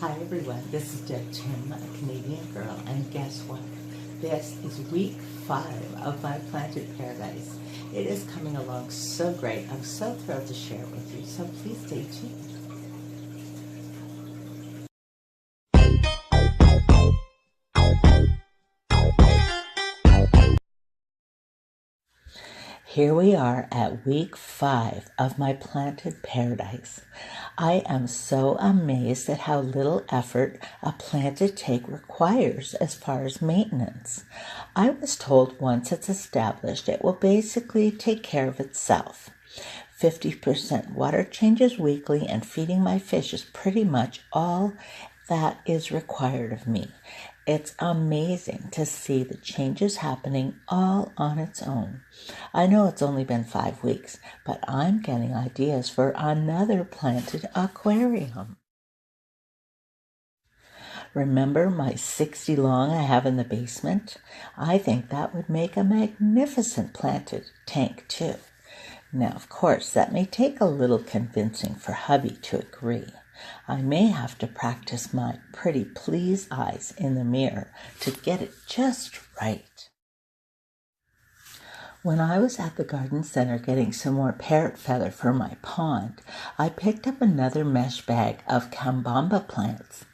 Hi everyone, this is Deb Tim, a Canadian girl, and guess what? This is week 5 of my planted paradise. It is coming along so great. I'm so thrilled to share it with you, so please stay tuned. Here we are at week 5 of my planted paradise. I am so amazed at how little effort a planted take requires as far as maintenance. I was told once it's established, it will basically take care of itself. 50% water changes weekly, and feeding my fish is pretty much all that is required of me. It's amazing to see the changes happening all on its own. I know it's only been 5 weeks, but I'm getting ideas for another planted aquarium. Remember my 60 long I have in the basement? I think that would make a magnificent planted tank too. Now, of course, that may take a little convincing for hubby to agree. I may have to practice my pretty please eyes in the mirror to get it just right. When I was at the garden center getting some more parrot feather for my pond, I picked up another mesh bag of cambamba plants.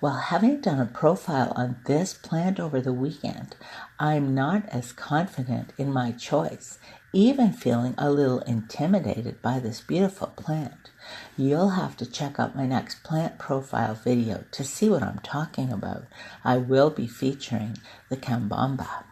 While having done a profile on this plant over the weekend, I'm not as confident in my choice, even feeling a little intimidated by this beautiful plant. You'll have to check out my next plant profile video to see what I'm talking about. I will be featuring the cambamba.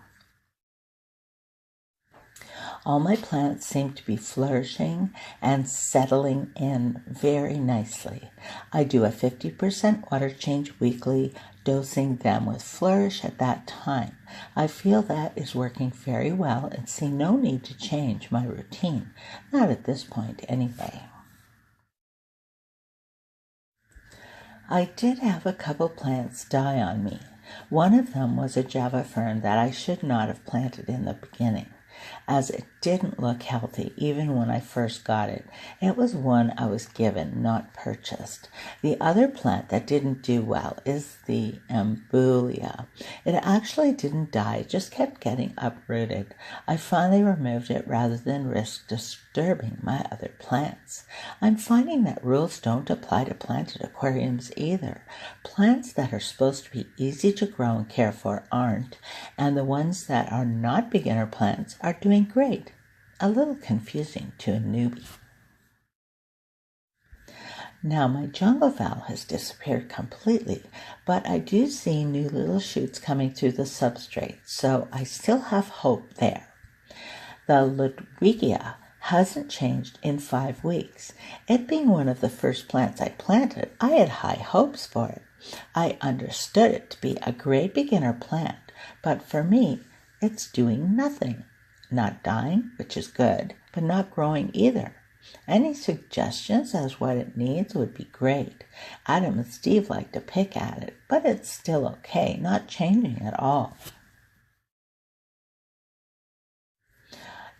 All my plants seem to be flourishing and settling in very nicely. I do a 50% water change weekly, dosing them with Flourish at that time. I feel that is working very well and see no need to change my routine. Not at this point anyway. I did have a couple plants die on me. One of them was a Java fern that I should not have planted in the beginning, as it didn't look healthy even when I first got it. It was one I was given, not purchased. The other plant that didn't do well is the Ambulia. It actually didn't die, it just kept getting uprooted. I finally removed it rather than risk disturbing my other plants. I'm finding that rules don't apply to planted aquariums either. Plants that are supposed to be easy to grow and care for aren't, and the ones that are not beginner plants are doing great. A little confusing to a newbie. Now my jungle fowl has disappeared completely, but I do see new little shoots coming through the substrate, so I still have hope there. The Ludwigia hasn't changed in 5 weeks. It being one of the first plants I planted, I had high hopes for it. I understood it to be a great beginner plant, but for me, it's doing nothing. Not dying, which is good, but not growing either. Any suggestions as what it needs would be great. Adam and Steve like to pick at it, but it's still okay, not changing at all.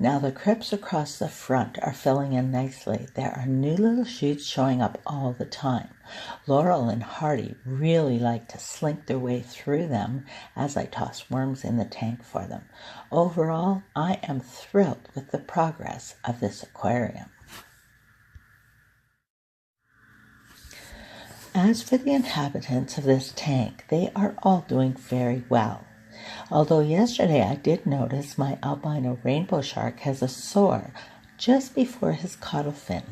Now the crypts across the front are filling in nicely. There are new little shoots showing up all the time. Laurel and Hardy really like to slink their way through them as I toss worms in the tank for them. Overall, I am thrilled with the progress of this aquarium. As for the inhabitants of this tank, they are all doing very well. Although yesterday I did notice my albino rainbow shark has a sore just before his caudal fin.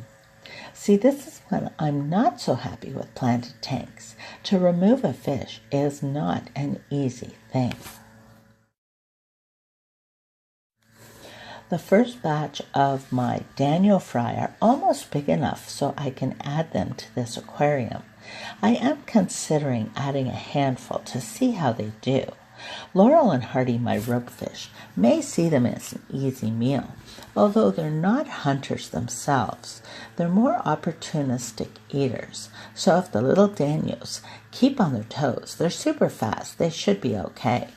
See, this is when I'm not so happy with planted tanks. To remove a fish is not an easy thing. The first batch of my Daniel fry are almost big enough so I can add them to this aquarium. I am considering adding a handful to see how they do. Laurel and Hardy, my rubfish, may see them as an easy meal, although they're not hunters themselves. They're more opportunistic eaters, so if the little Daniels keep on their toes, they're super fast, they should be okay.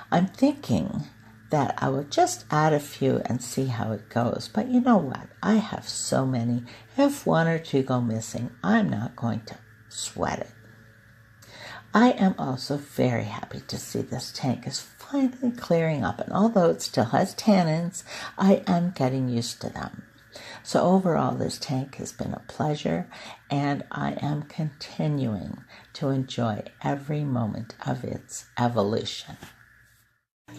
I'm thinking that I will just add a few and see how it goes, but you know what? I have so many. If 1 or 2 go missing, I'm not going to sweat it. I am also very happy to see this tank is finally clearing up, and although it still has tannins, I am getting used to them. So overall, this tank has been a pleasure, and I am continuing to enjoy every moment of its evolution.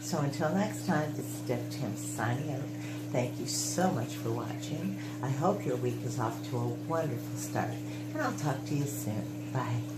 So until next time, this is Steph Tim signing out. Thank you so much for watching. I hope your week is off to a wonderful start, and I'll talk to you soon. Bye.